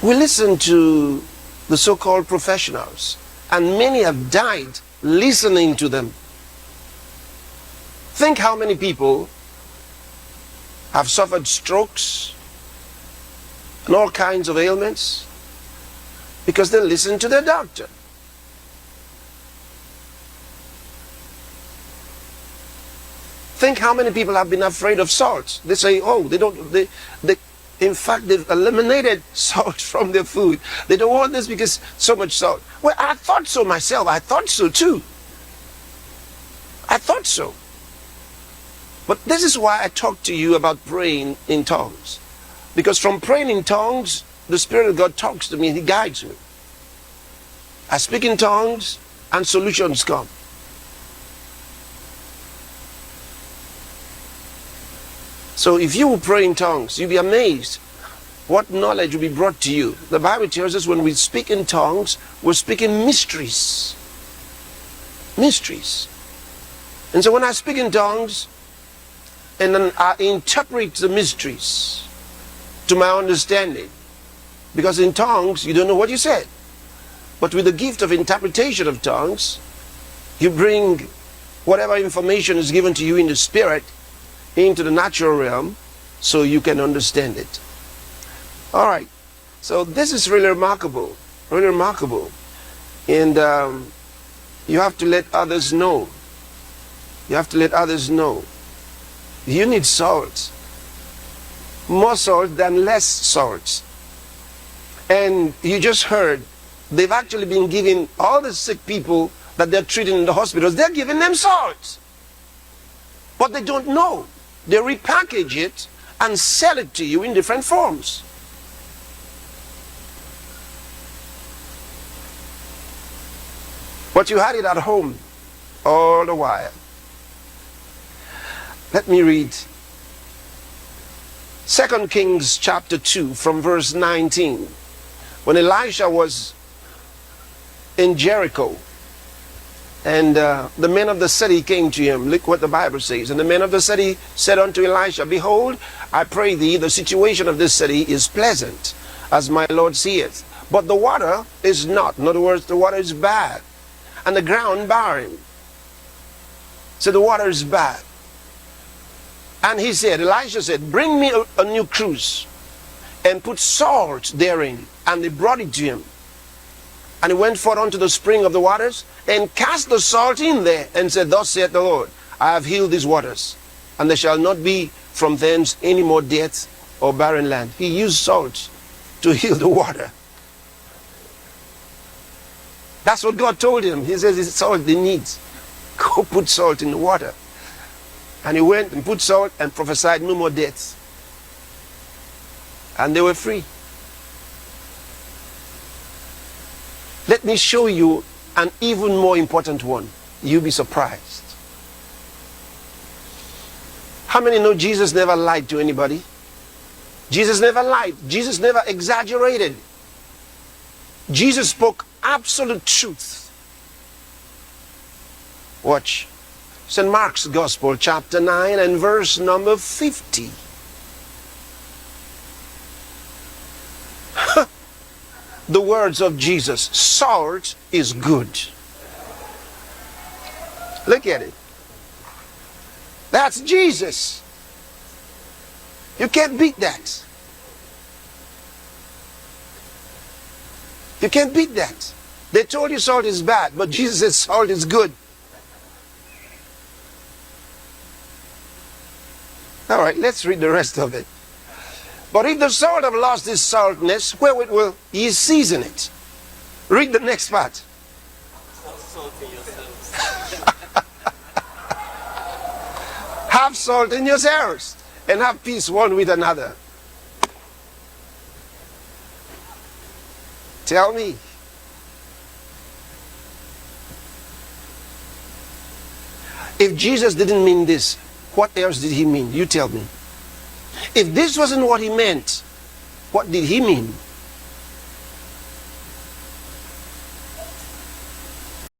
We listen to the so-called professionals, and many have died listening to them. Think how many people have suffered strokes and all kinds of ailments because they listen to their doctor. Think how many people have been afraid of salt. They say, oh, in fact, they've eliminated salt from their food. They don't want this because so much salt. Well, I thought so myself. I thought so too. I thought so. But this is why I talk to you about praying in tongues. Because from praying in tongues, the Spirit of God talks to me and He guides me. I speak in tongues and solutions come. So if you will pray in tongues, you'll be amazed what knowledge will be brought to you. The Bible tells us when we speak in tongues, we're speaking mysteries. Mysteries. And so when I speak in tongues, and then I interpret the mysteries to my understanding. Because in tongues, you don't know what you said. But with the gift of interpretation of tongues, you bring whatever information is given to you in the Spirit into the natural realm so you can understand it. All right. So this is really remarkable. Really remarkable. And you have to let others know. You have to let others know. You need salt. More salt than less salt. And you just heard, they've actually been giving all the sick people that they're treating in the hospitals, they're giving them salt. But they don't know. They repackage it and sell it to you in different forms. But you had it at home all the while. Let me read 2 Kings chapter 2 from verse 19. When Elisha was in Jericho, and the men of the city came to him. Look what the Bible says. And the men of the city said unto Elisha, behold, I pray thee, the situation of this city is pleasant, as my Lord seeth. But the water is not. In other words, the water is bad. And the ground barren. So the water is bad. And he said, Elisha said, bring me a new cruse and put salt therein. And they brought it to him. And he went forth unto the spring of the waters and cast the salt in there and said, thus saith the Lord, I have healed these waters, and there shall not be from thence any more death or barren land. He used salt to heal the water. That's what God told him. He says it's salt they need. Go put salt in the water. And he went and put salt and prophesied no more deaths. And they were free. Let me show you an even more important one. You'll be surprised. How many know Jesus never lied to anybody? Jesus never lied. Jesus never exaggerated. Jesus spoke absolute truth. Watch. St. Mark's Gospel, chapter 9 and verse number 50. The words of Jesus, salt is good. Look at it. That's Jesus. You can't beat that. You can't beat that. They told you salt is bad, but Jesus said salt is good. All right, let's read the rest of it. But if the salt have lost its saltness, wherewith will ye season it? Read the next part. Have salt in yourselves, and have peace one with another. Tell me. If Jesus didn't mean this, what else did he mean? You tell me. If this wasn't what he meant, what did he mean?